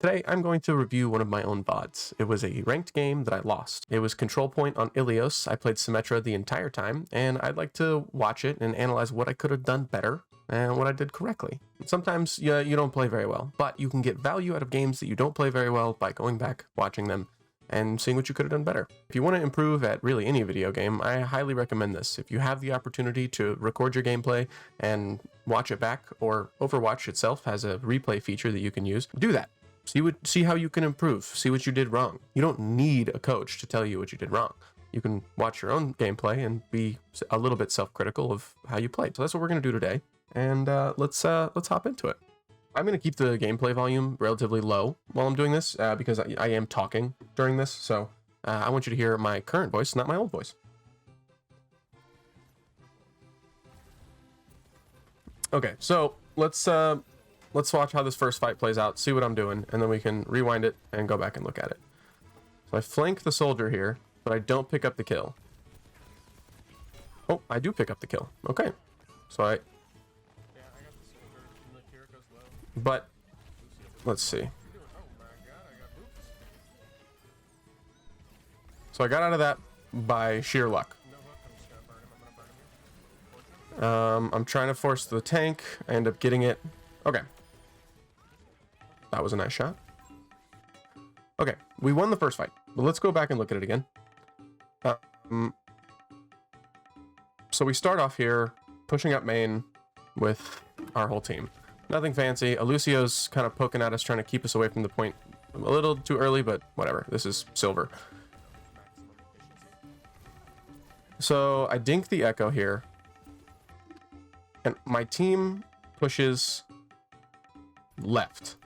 Today, I'm going to review one of my own VODs. It was a ranked game that I lost. It was Control Point on Ilios. I played Symmetra the entire time, and I'd like to watch it and analyze what I could have done better and what I did correctly. Sometimes you don't play very well, but you can get value out of games that you don't play very well by going back, watching them, and seeing what you could have done better. If you want to improve at really any video game, I highly recommend this. If you have the opportunity to record your gameplay and watch it back, or Overwatch itself has a replay feature that you can use, do that. See how you can improve. See what you did wrong. You don't need a coach to tell you what you did wrong. You can watch your own gameplay and be a little bit self-critical of how you played. So that's what we're going to do today, and let's hop into it. I'm going to keep the gameplay volume relatively low while I'm doing this because I am talking during this. So I want you to hear my current voice, not my old voice. Okay, so let's watch how this first fight plays out, see what I'm doing, and then we can rewind it and go back and look at it. So I flank the soldier here, but I don't pick up the kill. Oh, I do pick up the kill. Okay. So but let's see. So I got out of that by sheer luck. I'm trying to force the tank. I end up getting it. Okay. That was a nice shot. Okay, we won the first fight, but let's go back and look at it again. So we start off here, pushing up main with our whole team. Nothing fancy. Lucio's kind of poking at us, trying to keep us away from the point a little too early, but whatever. This is silver. So I dink the Echo here, and my team pushes left.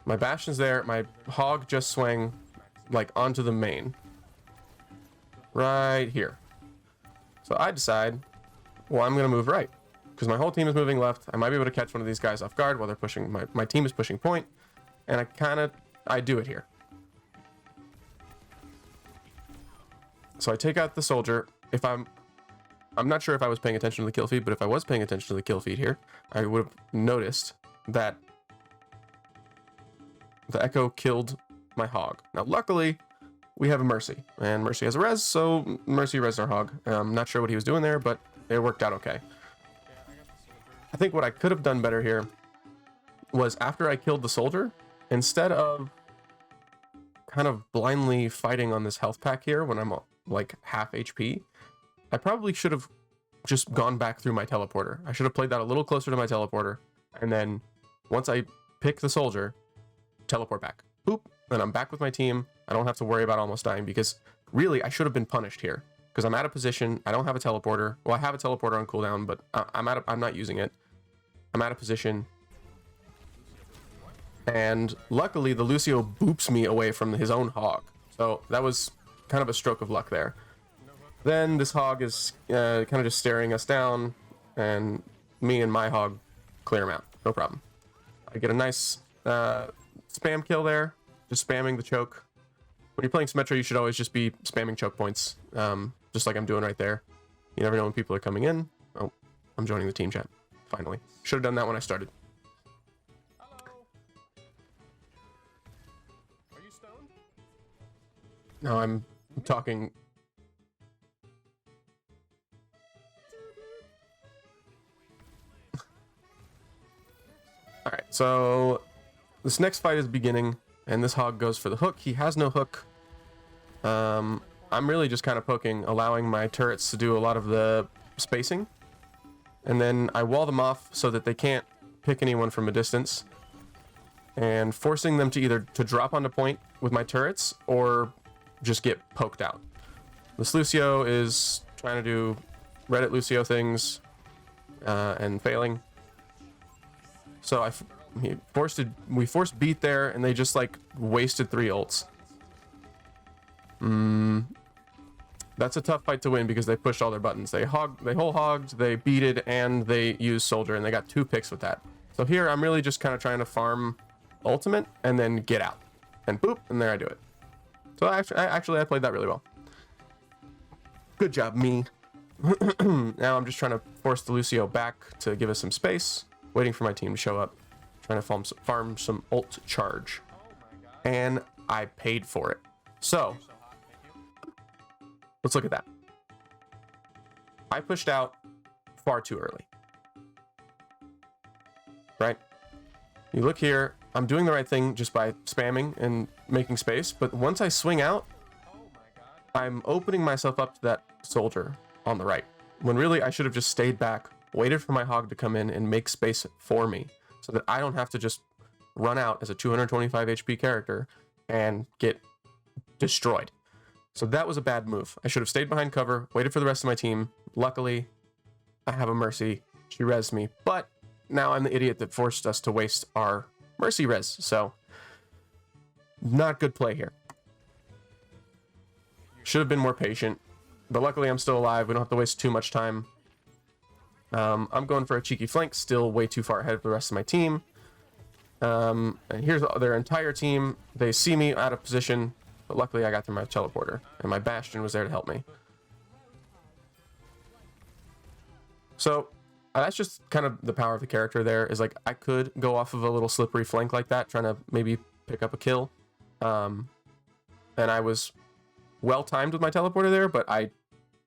My Bastion's there. My Hog just swang like onto the main. Right here. So I decide, well, I'm going to move right. Because my whole team is moving left. I might be able to catch one of these guys off guard while they're pushing. My team is pushing point. And I do it here. So I take out the soldier. I'm not sure if I was paying attention to the kill feed, but if I was paying attention to the kill feed here, I would have noticed that the Echo killed my Hog. Now, luckily, we have a Mercy, and Mercy has a res, so Mercy res our Hog. I'm not sure what he was doing there, but it worked out okay. I think what I could have done better here was after I killed the soldier, instead of kind of blindly fighting on this health pack here when I'm like half HP, I probably should have just gone back through my teleporter. I should have played that a little closer to my teleporter, and then once I pick the soldier, teleport back. Boop, then I'm back with my team. I don't have to worry about almost dying, because really I should have been punished here because I'm out of position. I don't have a teleporter. Well, I have a teleporter on cooldown, but I'm not using it. I'm out of position. And luckily the Lucio boops me away from his own Hog. So that was kind of a stroke of luck there. Then this Hog is kind of just staring us down, and me and my Hog clear him out. No problem. I get a nice spam kill there, just spamming the choke. When you're playing Symmetra, you should always just be spamming choke points, just like I'm doing right there. You never know when people are coming in. Oh, I'm joining the team chat, finally. Should have done that when I started. Hello. Are you stoned? No, I'm talking. Alright, so this next fight is beginning, and this Hog goes for the hook. He has no hook. I'm really just kind of poking, allowing my turrets to do a lot of the spacing. And then I wall them off so that they can't pick anyone from a distance, and forcing them to either to drop onto point with my turrets or just get poked out. This Lucio is trying to do Reddit Lucio things and failing. So we forced beat there, and they just like wasted 3 ults. That's a tough fight to win because they pushed all their buttons. They whole hogged, they beated, and they used soldier, and they got 2 picks with that. So here I'm really just kind of trying to farm ultimate and then get out, and boop, and there I do it. So I played that really well. Good job, me. Now I'm just trying to force the Lucio back to give us some space, waiting for my team to show up. trying to farm some ult charge. And I paid for it. So, let's look at that. I pushed out far too early. Right? You look here, I'm doing the right thing just by spamming and making space, but once I swing out, I'm opening myself up to that soldier on the right. When really I should have just stayed back, waited for my hog to come in and make space for me so that I don't have to just run out as a 225 HP character and get destroyed. So that was a bad move. I should have stayed behind cover, waited for the rest of my team. Luckily, I have a Mercy. She rezzed me, but now I'm the idiot that forced us to waste our Mercy res. So not good play here. Should have been more patient, but luckily I'm still alive. We don't have to waste too much time. I'm going for a cheeky flank, still way too far ahead of the rest of my team. And here's their entire team. They see me out of position, but luckily I got through my teleporter, and my Bastion was there to help me. So that's just kind of the power of the character there, is like I could go off of a little slippery flank like that, trying to maybe pick up a kill. And I was well timed with my teleporter there, but I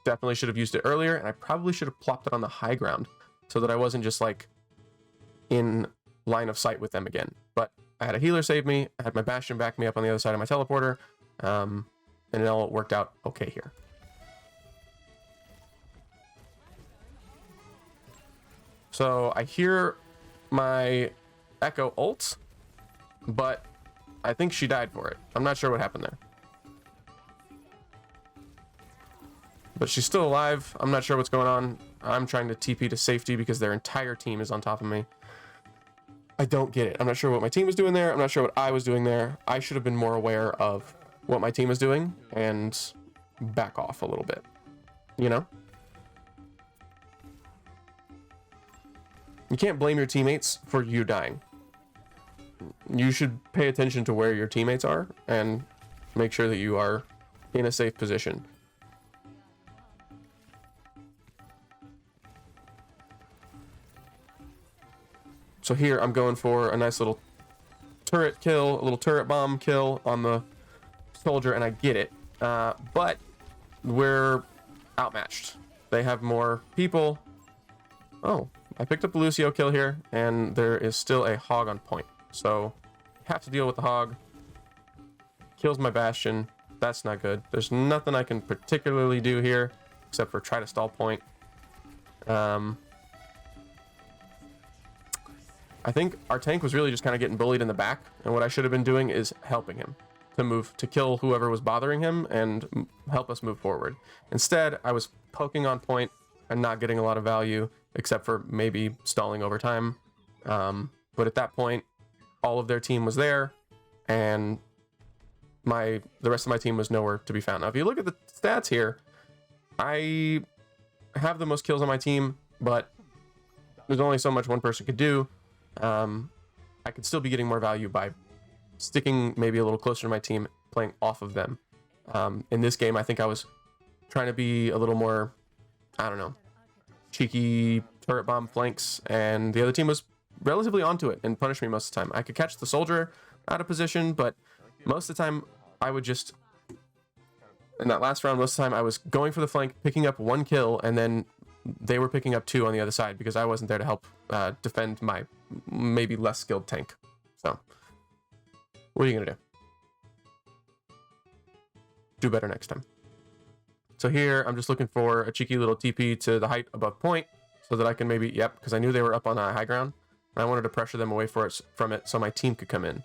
definitely should have used it earlier, and I probably should have plopped it on the high ground so that I wasn't just like in line of sight with them again. But I had a healer save me, I had my Bastion back me up on the other side of my teleporter, and it all worked out okay here. So I hear my Echo ult, but I think she died for it. I'm not sure what happened there. But she's still alive. I'm not sure what's going on. I'm trying to TP to safety because their entire team is on top of me. I don't get it. I'm not sure what my team was doing there. I'm not sure what I was doing there. I should have been more aware of what my team was doing and back off a little bit. You know? You can't blame your teammates for you dying. You should pay attention to where your teammates are and make sure that you are in a safe position. So here I'm going for a nice little turret kill, a little turret bomb kill on the soldier, and I get it. But we're outmatched. They have more people. Oh, I picked up the Lucio kill here, and there is still a hog on point. So have to deal with the hog. Kills my Bastion. That's not good. There's nothing I can particularly do here except for try to stall point. I think our tank was really just kind of getting bullied in the back, and what I should have been doing is helping him to kill whoever was bothering him and help us move forward. Instead, I was poking on point and not getting a lot of value, except for maybe stalling over time. But at that point, all of their team was there, and the rest of my team was nowhere to be found. Now, if you look at the stats here, I have the most kills on my team, but there's only so much one person could do. I could still be getting more value by sticking maybe a little closer to my team, playing off of them. In this game, I think I was trying to be a little more, I don't know, cheeky turret bomb flanks, and the other team was relatively onto it and punished me most of the time. I could catch the soldier out of position, but most of the time I would just, in that last round, most of the time I was going for the flank, picking up one kill, and then they were picking up two on the other side because I wasn't there to help defend my maybe less skilled tank. So, what are you gonna do? Do better next time. So here, I'm just looking for a cheeky little TP to the height above point so that I can maybe, yep, because I knew they were up on a high ground. And I wanted to pressure them away from it so my team could come in.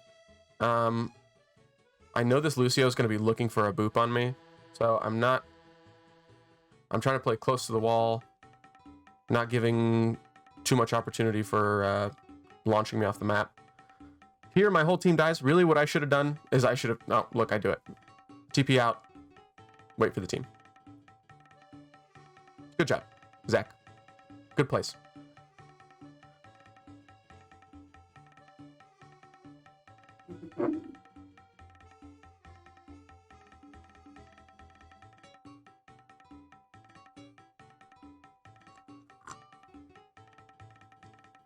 I know this Lucio is going to be looking for a boop on me, so I'm trying to play close to the wall, not giving too much opportunity for launching me off the map. Here, my whole team dies. Really, what I should have done is no, look, I do it. TP out, wait for the team. Good job, Zach. Good place.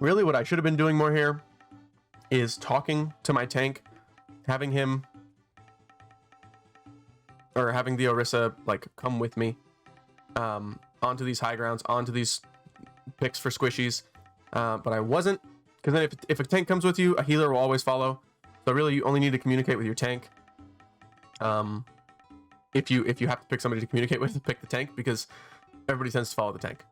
Really, what I should have been doing more here is talking to my tank, having him or having the Orisa like come with me onto these high grounds, onto these picks for squishies. But I wasn't, because then if a tank comes with you, a healer will always follow. So really, you only need to communicate with your tank. If you have to pick somebody to communicate with, pick the tank, because everybody tends to follow the tank.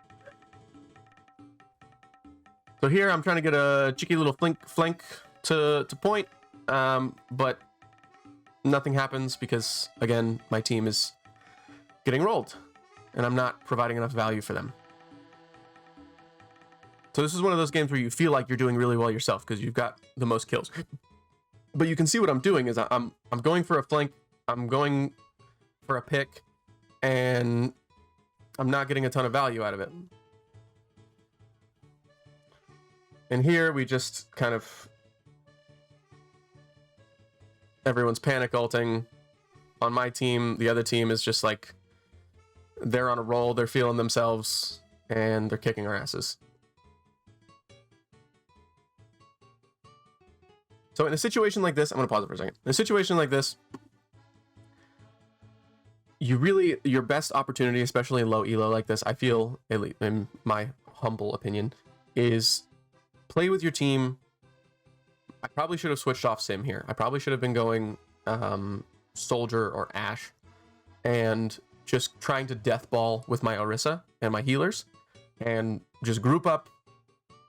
So here I'm trying to get a cheeky little flank to point, but nothing happens because, again, my team is getting rolled and I'm not providing enough value for them. So this is one of those games where you feel like you're doing really well yourself because you've got the most kills. But you can see what I'm doing is I'm going for a flank, I'm going for a pick, and I'm not getting a ton of value out of it. And here we just kind of, everyone's panic ulting. On my team, the other team is just like, they're on a roll, they're feeling themselves, and they're kicking our asses. So in a situation like this, I'm gonna pause it for a second. In a situation like this, your best opportunity, especially in low elo like this, I feel, at least in my humble opinion, is play with your team. I probably should have switched off Sim here. I probably should have been going Soldier or Ashe and just trying to death ball with my Orisa and my healers and just group up,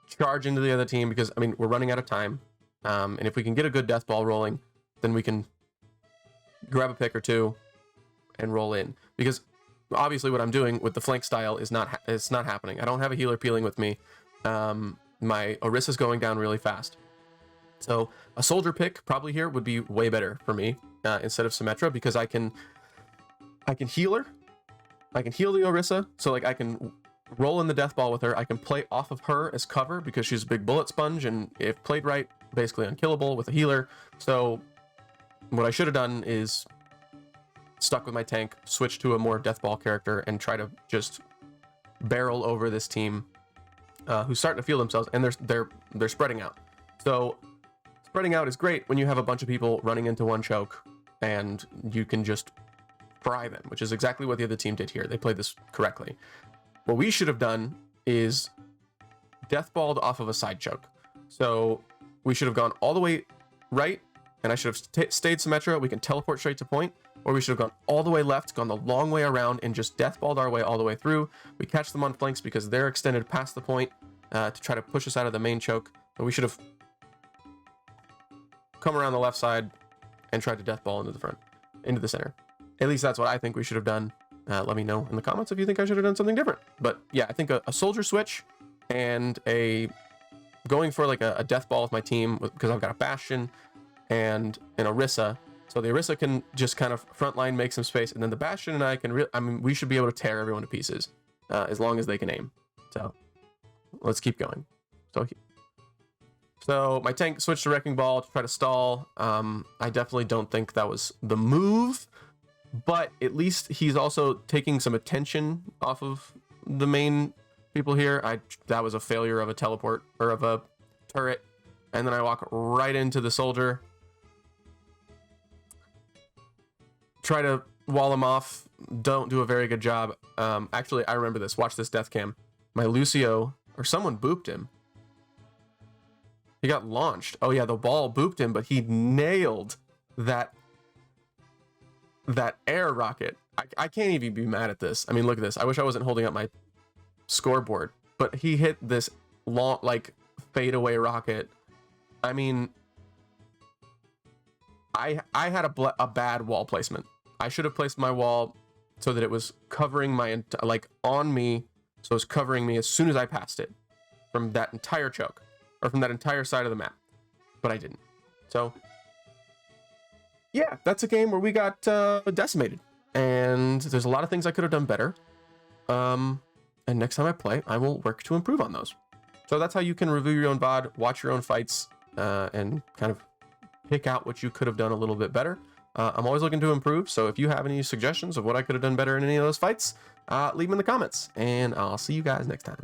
charge into the other team, because I mean we're running out of time. And if we can get a good death ball rolling, then we can grab a pick or two and roll in. Because obviously what I'm doing with the flank style is not happening. I don't have a healer peeling with me. My Orisa's going down really fast. So a soldier pick probably here would be way better for me instead of Symmetra, because I can heal her. I can heal the Orisa. So like I can roll in the death ball with her. I can play off of her as cover because she's a big bullet sponge, and if played right, basically unkillable with a healer. So what I should have done is stuck with my tank, switch to a more death ball character, and try to just barrel over this team who's starting to feel themselves, and they're spreading out. So spreading out is great when you have a bunch of people running into one choke and you can just fry them, which is exactly what the other team did here. They played this correctly. What we should have done is deathballed off of a side choke. So we should have gone all the way right, and I should have stayed Symmetra. We can teleport straight to point, or we should have gone all the way left, gone the long way around, and just deathballed our way all the way through. We catch them on flanks because they're extended past the point to try to push us out of the main choke. But we should have come around the left side and tried to deathball into the center. At least that's what I think we should have done. Let me know in the comments if you think I should have done something different. But yeah, I think a soldier switch and going for like a death ball with my team, because I've got a Bastion and an Orisa. So the Orisa can just kind of frontline, make some space, and then the Bastion and I can we should be able to tear everyone to pieces as long as they can aim. So let's keep going. So my tank switched to Wrecking Ball to try to stall. I definitely don't think that was the move, but at least he's also taking some attention off of the main people here. That was a failure of a teleport, or of a turret, and then I walk right into the soldier. Try to wall him off. Don't do a very good job. Actually, I remember this. Watch this death cam. My Lucio, or someone booped him. He got launched. Oh yeah, the ball booped him, but he nailed that air rocket. I can't even be mad at this. I mean, look at this. I wish I wasn't holding up my scoreboard, but he hit this long, like, fadeaway rocket. I mean, I had a bad wall placement. I should have placed my wall so that it was covering my, like, on me, so it was covering me as soon as I passed it from that entire choke, or from that entire side of the map, but I didn't. So yeah, that's a game where we got decimated, and there's a lot of things I could have done better. And next time I play, I will work to improve on those. So that's how you can review your own VOD, watch your own fights, and kind of pick out what you could have done a little bit better. I'm always looking to improve, so if you have any suggestions of what I could have done better in any of those fights, leave them in the comments, and I'll see you guys next time.